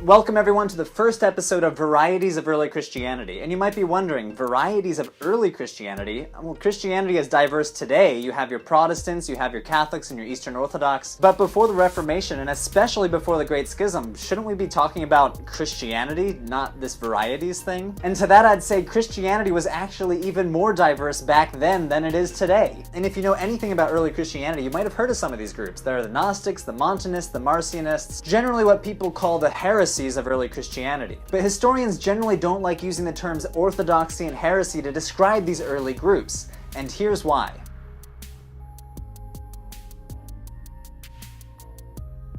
Welcome everyone to the first episode of Varieties of Early Christianity. And you might be wondering, varieties of early Christianity? Well, Christianity is diverse today. You have your Protestants, you have your Catholics, and your Eastern Orthodox. But before the Reformation, and especially before the Great Schism, shouldn't we be talking about Christianity, not this varieties thing? And to that I'd say Christianity was actually even more diverse back then than it is today. And if you know anything about early Christianity, you might have heard of some of these groups. There are the Gnostics, the Montanists, the Marcionists, generally what people call the Heresies of early Christianity. But historians generally don't like using the terms orthodoxy and heresy to describe these early groups, and here's why.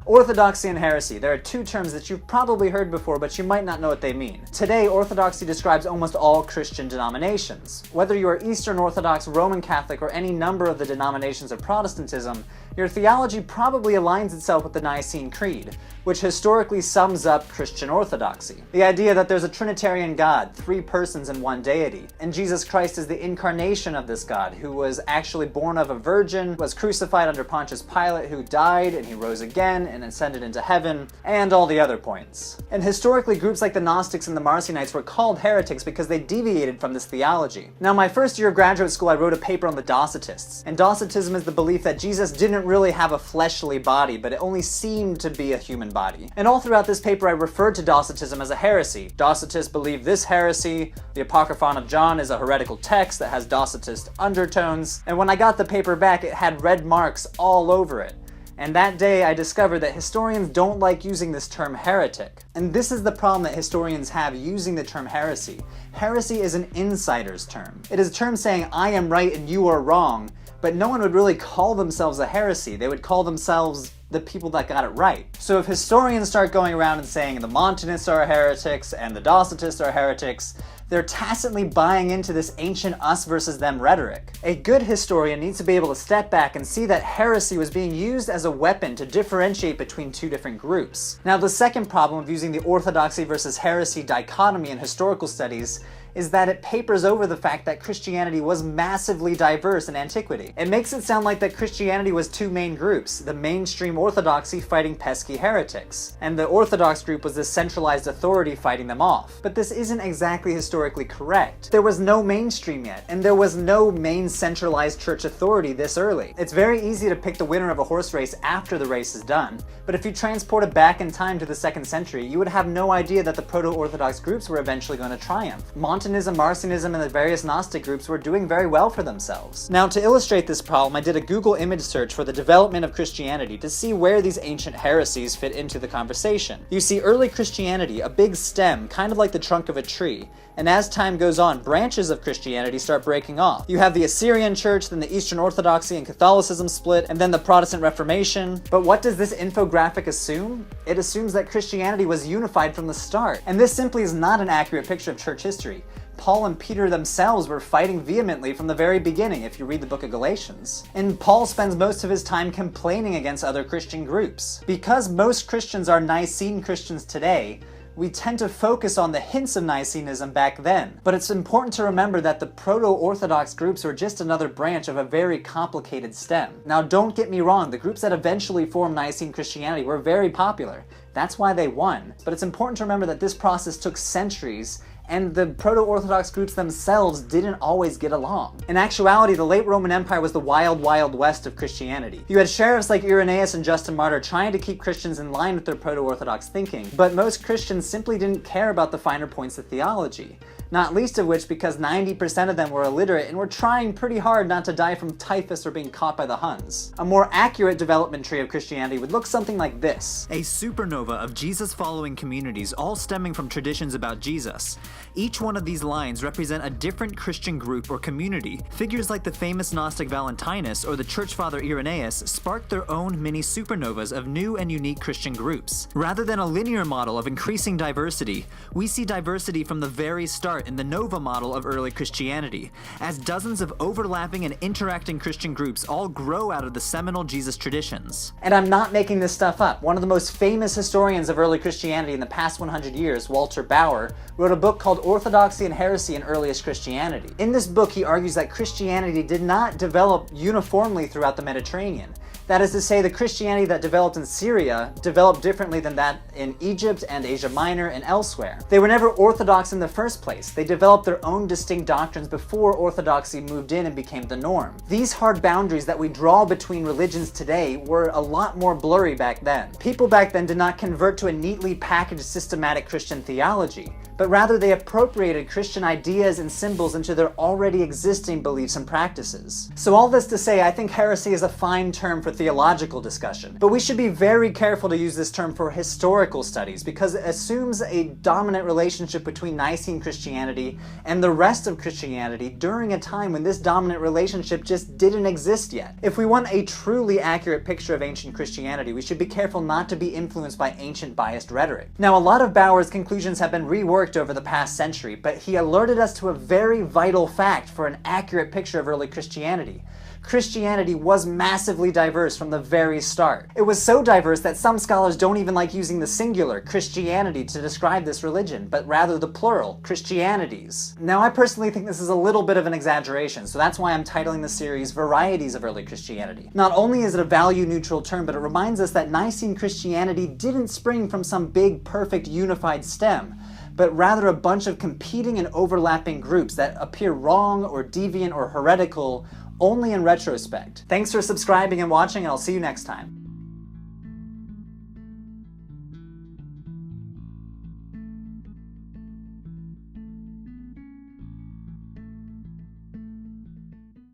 Orthodoxy and heresy. There are two terms that you've probably heard before, but you might not know what they mean. Today, orthodoxy describes almost all Christian denominations. Whether you are Eastern Orthodox, Roman Catholic, or any number of the denominations of Protestantism, your theology probably aligns itself with the Nicene Creed, which historically sums up Christian orthodoxy. The idea that there's a Trinitarian God, three persons and one deity, and Jesus Christ is the incarnation of this God, who was actually born of a virgin, was crucified under Pontius Pilate, who died, and he rose again and ascended into heaven, and all the other points. And historically, groups like the Gnostics and the Marcionites were called heretics because they deviated from this theology. Now, my first year of graduate school, I wrote a paper on the Docetists, and Docetism is the belief that Jesus didn't really have a fleshly body, but it only seemed to be a human body. And all throughout this paper, I referred to Docetism as a heresy. Docetists believe this heresy, the Apocryphon of John, is a heretical text that has Docetist undertones, and when I got the paper back, it had red marks all over it. And that day I discovered that historians don't like using this term heretic. And this is the problem that historians have using the term heresy. Heresy is an insider's term. It is a term saying, I am right and you are wrong, but no one would really call themselves a heresy. They would call themselves the people that got it right. So if historians start going around and saying the Montanists are heretics and the Docetists are heretics, they're tacitly buying into this ancient us versus them rhetoric. A good historian needs to be able to step back and see that heresy was being used as a weapon to differentiate between two different groups. Now, the second problem of using the orthodoxy versus heresy dichotomy in historical studies is that it papers over the fact that Christianity was massively diverse in antiquity. It makes it sound like that Christianity was two main groups, the mainstream orthodoxy fighting pesky heretics, and the orthodox group was the centralized authority fighting them off. But this isn't exactly historically correct. There was no mainstream yet, and there was no main centralized church authority this early. It's very easy to pick the winner of a horse race after the race is done, but if you transport it back in time to the 2nd century, you would have no idea that the proto-orthodox groups were eventually going to triumph. Montanism, Marcionism, and the various Gnostic groups were doing very well for themselves. Now, to illustrate this problem, I did a Google image search for the development of Christianity to see where these ancient heresies fit into the conversation. You see early Christianity, a big stem, kind of like the trunk of a tree, and as time goes on, branches of Christianity start breaking off. You have the Assyrian Church, then the Eastern Orthodoxy and Catholicism split, and then the Protestant Reformation. But what does this infographic assume? It assumes that Christianity was unified from the start, and this simply is not an accurate picture of church history. Paul and Peter themselves were fighting vehemently from the very beginning, if you read the book of Galatians. And Paul spends most of his time complaining against other Christian groups. Because most Christians are Nicene Christians today, we tend to focus on the hints of Nicenism back then. But it's important to remember that the proto-Orthodox groups were just another branch of a very complicated stem. Now, don't get me wrong, the groups that eventually formed Nicene Christianity were very popular. That's why they won. But it's important to remember that this process took centuries, and the proto-Orthodox groups themselves didn't always get along. In actuality, the late Roman Empire was the wild, wild west of Christianity. You had sheriffs like Irenaeus and Justin Martyr trying to keep Christians in line with their proto-Orthodox thinking, but most Christians simply didn't care about the finer points of theology. Not least of which because 90% of them were illiterate and were trying pretty hard not to die from typhus or being caught by the Huns. A more accurate development tree of Christianity would look something like this. A supernova of Jesus-following communities, all stemming from traditions about Jesus. Each one of these lines represent a different Christian group or community. Figures like the famous Gnostic Valentinus or the church father Irenaeus sparked their own mini supernovas of new and unique Christian groups. Rather than a linear model of increasing diversity, we see diversity from the very start in the Nova model of early Christianity, as dozens of overlapping and interacting Christian groups all grow out of the seminal Jesus traditions. And I'm not making this stuff up. One of the most famous historians of early Christianity in the past 100 years, Walter Bauer, wrote a book called Orthodoxy and Heresy in Earliest Christianity. In this book, he argues that Christianity did not develop uniformly throughout the Mediterranean. That is to say, the Christianity that developed in Syria developed differently than that in Egypt and Asia Minor and elsewhere. They were never Orthodox in the first place. They developed their own distinct doctrines before Orthodoxy moved in and became the norm. These hard boundaries that we draw between religions today were a lot more blurry back then. People back then did not convert to a neatly packaged systematic Christian theology, but rather they appropriated Christian ideas and symbols into their already existing beliefs and practices. So all this to say, I think heresy is a fine term for theological discussion, but we should be very careful to use this term for historical studies because it assumes a dominant relationship between Nicene Christianity and the rest of Christianity during a time when this dominant relationship just didn't exist yet. If we want a truly accurate picture of ancient Christianity, we should be careful not to be influenced by ancient biased rhetoric. Now, a lot of Bauer's conclusions have been reworked over the past century, but he alerted us to a very vital fact for an accurate picture of early Christianity. Christianity was massively diverse from the very start. It was so diverse that some scholars don't even like using the singular, Christianity, to describe this religion, but rather the plural, Christianities. Now, I personally think this is a little bit of an exaggeration, so that's why I'm titling the series Varieties of Early Christianity. Not only is it a value-neutral term, but it reminds us that Nicene Christianity didn't spring from some big, perfect, unified stem, but rather a bunch of competing and overlapping groups that appear wrong or deviant or heretical only in retrospect. Thanks for subscribing and watching, and I'll see you next time.